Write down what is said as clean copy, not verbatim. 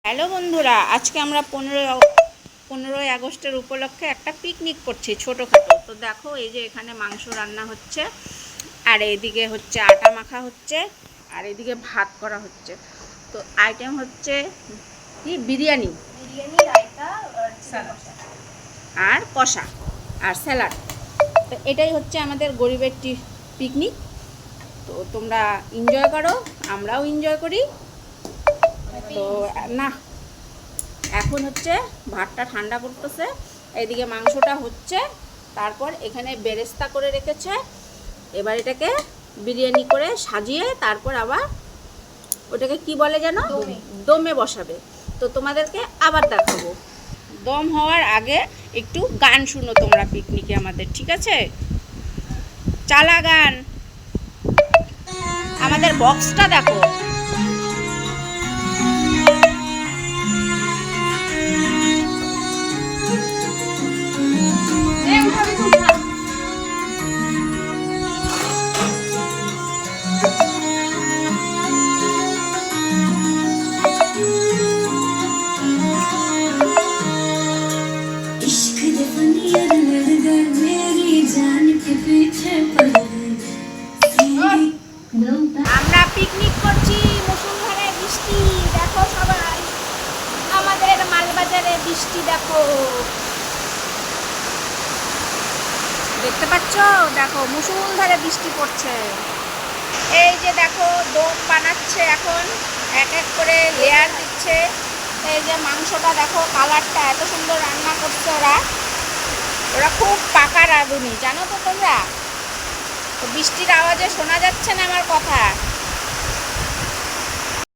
Hello বন্ধুরা, আজকে আমরা 15ই আগস্টের উপলক্ষে একটা পিকনিক করছি ছোটোখাটো। তো দেখো, এই যে এখানে মাংস রান্না হচ্ছে, আর এইদিকে হচ্ছে আটা মাখা হচ্ছে, আর এদিকে ভাত করা হচ্ছে। তো আইটেম হচ্ছে কি, বিরিয়ানি রায়তা আর কষা আর স্যালাড। তো এটাই হচ্ছে আমাদের গরিবের পিকনিক। তো তোমরা এনজয় করো, আমরাও এনজয় করি। তো না, এখন হচ্ছে ভাতটা ঠান্ডা করতেছে, এইদিকে মাংসটা হচ্ছে, তারপর এখানে বেরেস্তা করে রেখেছে। এবার এটাকে বিরিয়ানি করে সাজিয়ে তারপর আবার ওটাকে কি বলে যেন, দমে বসাবে। তো তোমাদেরকে আবার দেখাবো। দম হওয়ার আগে একটু গান শুনো তোমরা পিকনিকে আমাদের, ঠিক আছে? চালা গান, আমাদের বক্সটা দেখো। আমরা পিকনিক করছি, মুষলধারে বৃষ্টি। দেখো সবাই, আমাদের মালবাজারে বৃষ্টি দেখো, দেখতে পাচ্ছ? দেখো মুষলধারে বৃষ্টি পড়ছে। এই যে দেখো, দম বানাচ্ছে এখন, এক এক করে লেয়ার দিচ্ছে। এই যে মাংসটা দেখো, কালারটা এত সুন্দর রান্না করছে ওরা। ওরা খুব পাকা রাঁধুনি, জানো তো তোমরা। তো বৃষ্টির আওয়াজে শোনা যাচ্ছে না আমার কথা।